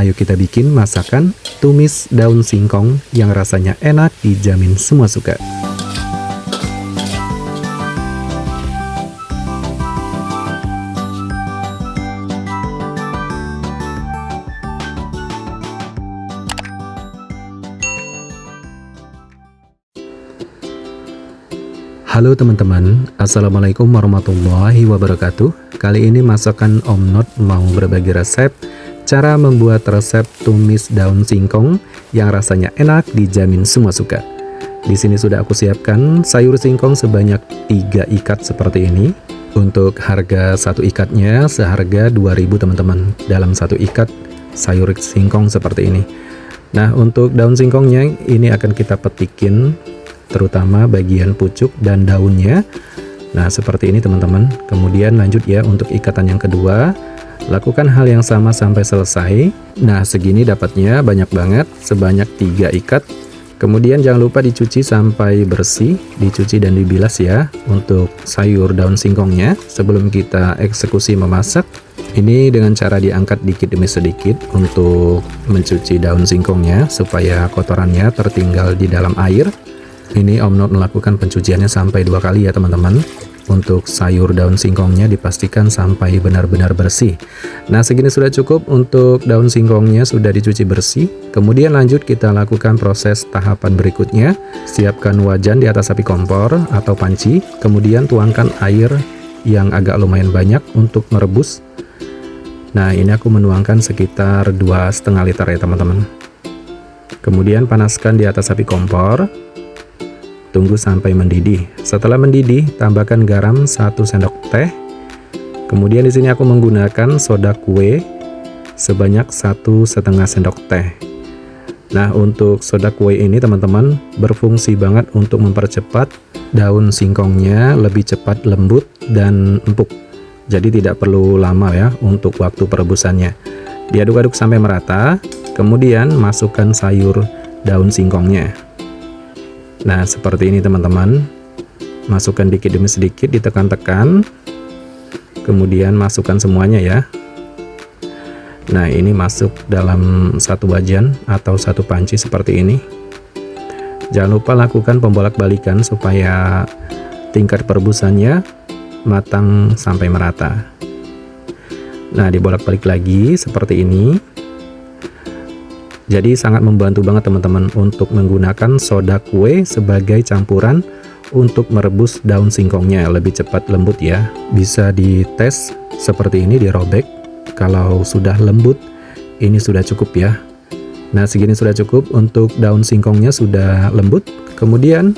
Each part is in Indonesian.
Ayo kita bikin masakan tumis daun singkong yang rasanya enak, dijamin semua suka. Halo teman-teman, Assalamualaikum warahmatullahi wabarakatuh. Kali ini masakan Om Not mau berbagi resep cara membuat resep tumis daun singkong yang rasanya enak, dijamin semua suka. Di sini sudah aku siapkan sayur singkong sebanyak 3 ikat seperti ini. Untuk harga satu ikatnya seharga 2.000 teman-teman, dalam satu ikat sayur singkong seperti ini. Nah, untuk daun singkongnya ini akan kita petikin, terutama bagian pucuk dan daunnya. Nah, seperti ini teman-teman. Kemudian lanjut ya untuk ikatan yang kedua. Lakukan hal yang sama sampai selesai. Nah, segini dapatnya banyak banget, sebanyak 3 ikat. Kemudian jangan lupa dicuci sampai bersih, dicuci dan dibilas ya untuk sayur daun singkongnya sebelum kita eksekusi memasak. Ini dengan cara diangkat dikit demi sedikit untuk mencuci daun singkongnya supaya kotorannya tertinggal di dalam air. Ini Om Not melakukan pencuciannya sampai 2 kali ya teman-teman. Untuk sayur daun singkongnya dipastikan sampai benar-benar bersih. Nah, segini sudah cukup untuk daun singkongnya sudah dicuci bersih. Kemudian lanjut kita lakukan proses tahapan berikutnya. Siapkan wajan di atas api kompor atau panci. Kemudian tuangkan air yang agak lumayan banyak untuk merebus. Nah, ini aku menuangkan sekitar 2,5 liter ya teman-teman. Kemudian panaskan di atas api kompor. Tunggu sampai mendidih. Setelah mendidih, tambahkan garam 1 sendok teh. Kemudian di sini aku menggunakan soda kue sebanyak 1,5 sendok teh. Nah, untuk soda kue ini teman-teman berfungsi banget untuk mempercepat daun singkongnya lebih cepat lembut dan empuk. Jadi tidak perlu lama ya untuk waktu perebusannya. Diaduk-aduk sampai merata. Kemudian masukkan sayur daun singkongnya. Nah, seperti ini teman-teman. Masukkan dikit demi sedikit, ditekan-tekan. Kemudian masukkan semuanya ya. Nah, ini masuk dalam satu wajan atau satu panci seperti ini. Jangan lupa lakukan pembolak-balikan supaya tingkat perebusannya matang sampai merata. Nah, dibolak-balik lagi seperti ini. Jadi sangat membantu banget teman-teman untuk menggunakan soda kue sebagai campuran untuk merebus daun singkongnya lebih cepat lembut ya. Bisa dites seperti ini, dirobek. Kalau sudah lembut, ini sudah cukup ya. Nah, segini sudah cukup untuk daun singkongnya sudah lembut. Kemudian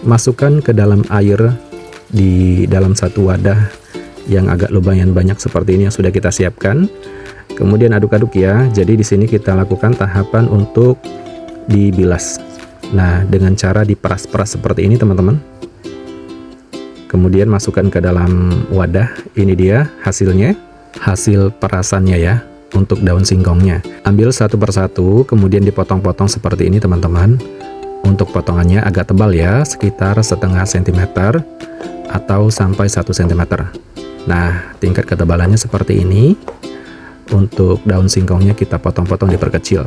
masukkan ke dalam air di dalam satu wadah yang agak lumayan banyak seperti ini yang sudah kita siapkan. Kemudian aduk-aduk ya. Jadi di sini kita lakukan tahapan untuk dibilas. Nah, dengan cara diperas-peras seperti ini teman-teman. Kemudian masukkan ke dalam wadah. Ini dia hasilnya, hasil perasannya ya untuk daun singkongnya. Ambil satu persatu, kemudian dipotong-potong seperti ini teman-teman. Untuk potongannya agak tebal ya, sekitar 0,5 cm atau sampai 1 cm. Nah, tingkat ketebalannya seperti ini. Untuk daun singkongnya kita potong-potong, diperkecil.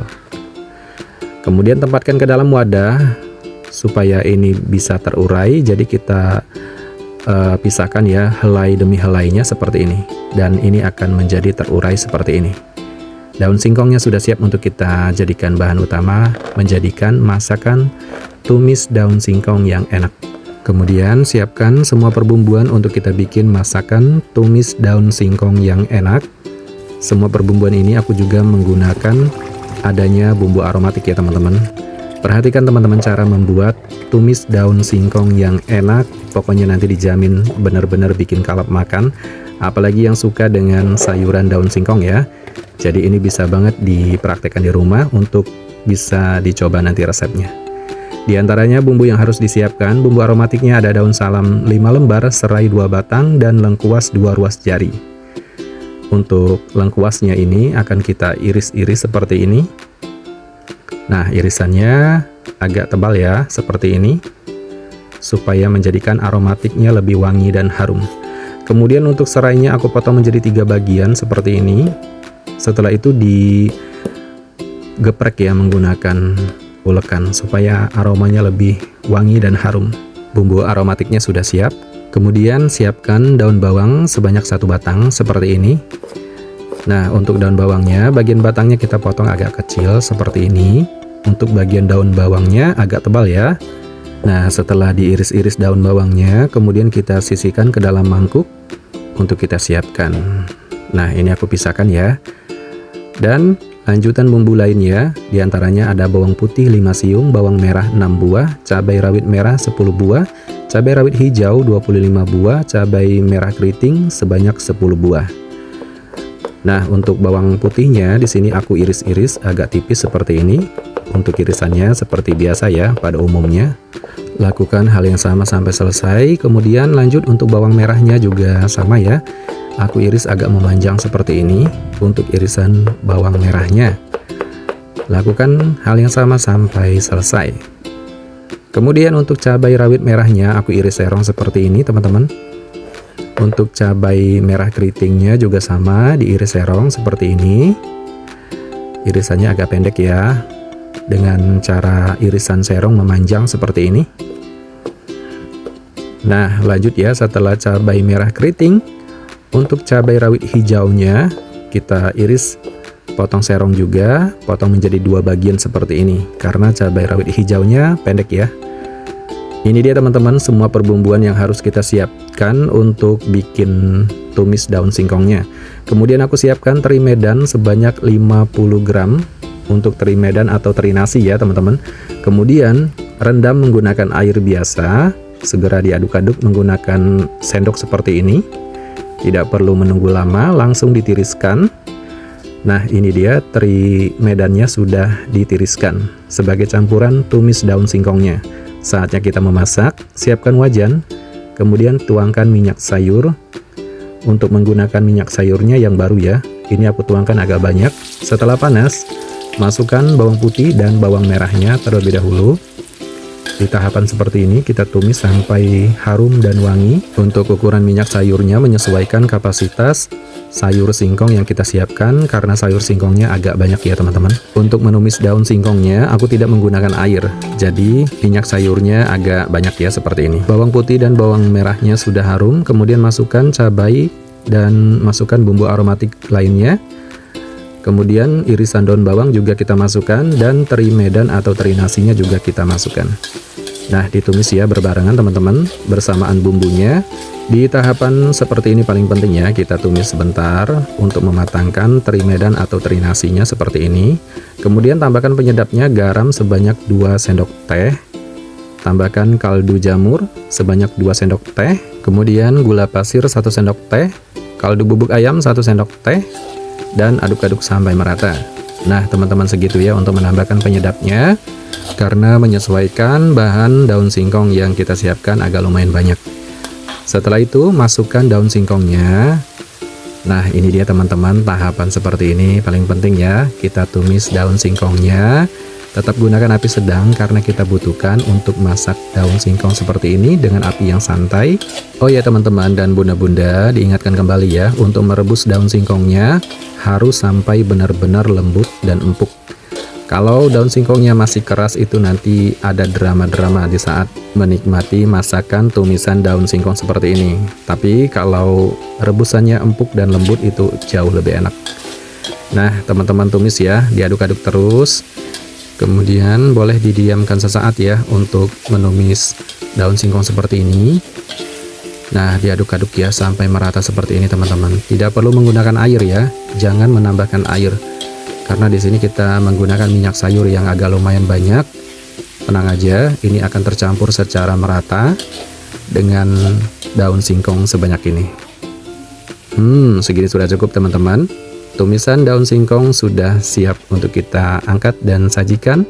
Kemudian tempatkan ke dalam wadah supaya ini bisa terurai. Jadi kita pisahkan ya helai demi helainya seperti ini. Dan ini akan menjadi terurai seperti ini. Daun singkongnya sudah siap untuk kita jadikan bahan utama menjadikan masakan tumis daun singkong yang enak. Kemudian siapkan semua perbumbuan untuk kita bikin masakan tumis daun singkong yang enak. Semua perbumbuan ini aku juga menggunakan adanya bumbu aromatik ya teman-teman. Perhatikan teman-teman cara membuat tumis daun singkong yang enak. Pokoknya nanti dijamin benar-benar bikin kalap makan. Apalagi yang suka dengan sayuran daun singkong ya. Jadi ini bisa banget dipraktekkan di rumah untuk bisa dicoba nanti resepnya. Di antaranya bumbu yang harus disiapkan, bumbu aromatiknya ada daun salam 5 lembar, serai 2 batang, dan lengkuas 2 ruas jari. Untuk lengkuasnya ini akan kita iris-iris seperti ini. Nah, irisannya agak tebal ya, seperti ini. Supaya menjadikan aromatiknya lebih wangi dan harum. Kemudian untuk serainya aku potong menjadi 3 bagian seperti ini. Setelah itu geprek ya menggunakan ulekan supaya aromanya lebih wangi dan harum. Bumbu aromatiknya sudah siap. Kemudian siapkan daun bawang sebanyak 1 batang seperti ini. Nah, untuk daun bawangnya, bagian batangnya kita potong agak kecil seperti ini. Untuk bagian daun bawangnya agak tebal ya. Nah, setelah diiris-iris daun bawangnya, kemudian kita sisihkan ke dalam mangkuk untuk kita siapkan. Nah, ini aku pisahkan ya. Dan lanjutan bumbu lainnya, diantaranya ada bawang putih 5 siung, bawang merah 6 buah, cabai rawit merah 10 buah, cabai rawit hijau 25 buah, cabai merah keriting sebanyak 10 buah. Nah, untuk bawang putihnya di sini aku iris-iris agak tipis seperti ini. Untuk irisannya seperti biasa ya pada umumnya. Lakukan hal yang sama sampai selesai. Kemudian lanjut untuk bawang merahnya juga sama ya. Aku iris agak memanjang seperti ini untuk irisan bawang merahnya. Lakukan hal yang sama sampai selesai. Kemudian untuk cabai rawit merahnya aku iris serong seperti ini teman-teman. Untuk cabai merah keritingnya juga sama, diiris serong seperti ini. Irisannya agak pendek ya. Dengan cara irisan serong memanjang seperti ini. Nah, lanjut ya, setelah cabai merah keriting, untuk cabai rawit hijaunya kita iris potong serong juga, potong menjadi 2 bagian seperti ini karena cabai rawit hijaunya pendek ya. Ini dia teman-teman semua perbumbuan yang harus kita siapkan untuk bikin tumis daun singkongnya. Kemudian aku siapkan teri medan sebanyak 50 gram untuk teri medan atau teri nasi ya teman-teman. Kemudian rendam menggunakan air biasa, segera diaduk-aduk menggunakan sendok seperti ini. Tidak perlu menunggu lama, langsung ditiriskan. Nah, ini dia teri medannya sudah ditiriskan sebagai campuran tumis daun singkongnya. Saatnya kita memasak, siapkan wajan, kemudian tuangkan minyak sayur. Untuk menggunakan minyak sayurnya yang baru ya, ini aku tuangkan agak banyak. Setelah panas, masukkan bawang putih dan bawang merahnya terlebih dahulu. Di tahapan seperti ini kita tumis sampai harum dan wangi. Untuk ukuran minyak sayurnya menyesuaikan kapasitas sayur singkong yang kita siapkan karena sayur singkongnya agak banyak ya teman-teman. Untuk menumis daun singkongnya aku tidak menggunakan air, jadi minyak sayurnya agak banyak ya seperti ini. Bawang putih dan bawang merahnya sudah harum, kemudian masukkan cabai dan masukkan bumbu aromatik lainnya. Kemudian irisan daun bawang juga kita masukkan dan teri medan atau teri nasinya juga kita masukkan. Nah, ditumis ya berbarengan teman-teman bersamaan bumbunya. Di tahapan seperti ini paling penting ya, kita tumis sebentar untuk mematangkan teri medan atau teri nasinya seperti ini. Kemudian tambahkan penyedapnya garam sebanyak 2 sendok teh. Tambahkan kaldu jamur sebanyak 2 sendok teh. Kemudian gula pasir 1 sendok teh. Kaldu bubuk ayam 1 sendok teh. Dan aduk-aduk sampai merata. Nah, teman-teman segitu ya untuk menambahkan penyedapnya. Karena menyesuaikan bahan daun singkong yang kita siapkan agak lumayan banyak. Setelah itu masukkan daun singkongnya. Nah, ini dia teman-teman tahapan seperti ini paling penting ya. Kita tumis daun singkongnya. Tetap gunakan api sedang karena kita butuhkan untuk masak daun singkong seperti ini dengan api yang santai. Oh ya teman-teman dan bunda-bunda, diingatkan kembali ya, untuk merebus daun singkongnya harus sampai benar-benar lembut dan empuk. Kalau daun singkongnya masih keras itu nanti ada drama-drama di saat menikmati masakan tumisan daun singkong seperti ini. Tapi kalau rebusannya empuk dan lembut itu jauh lebih enak. Nah, teman-teman tumis ya, diaduk-aduk terus. Kemudian boleh didiamkan sesaat ya untuk menumis daun singkong seperti ini. Nah, diaduk-aduk ya sampai merata seperti ini teman-teman. Tidak perlu menggunakan air ya, jangan menambahkan air. Karena di sini kita menggunakan minyak sayur yang agak lumayan banyak. Tenang aja, ini akan tercampur secara merata dengan daun singkong sebanyak ini. Segini sudah cukup teman-teman. Tumisan daun singkong sudah siap untuk kita angkat dan sajikan.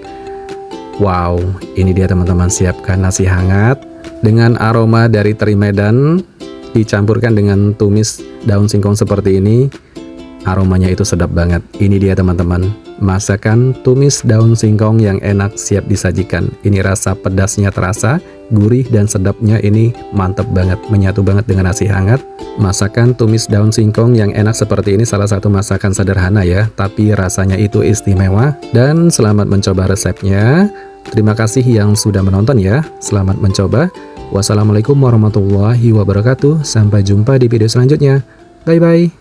Wow, ini dia teman-teman, siapkan nasi hangat dengan aroma dari teri medan dicampurkan dengan tumis daun singkong seperti ini. aromanya itu sedap banget. Ini dia teman-teman, masakan tumis daun singkong yang enak siap disajikan. Ini rasa pedasnya terasa, gurih dan sedapnya ini mantep banget, menyatu banget dengan nasi hangat. Masakan tumis daun singkong yang enak seperti ini salah satu masakan sederhana ya, tapi rasanya itu istimewa. Dan selamat mencoba resepnya. Terima kasih yang sudah menonton ya, selamat mencoba. Wassalamualaikum warahmatullahi wabarakatuh. Sampai jumpa di video selanjutnya. Bye-bye.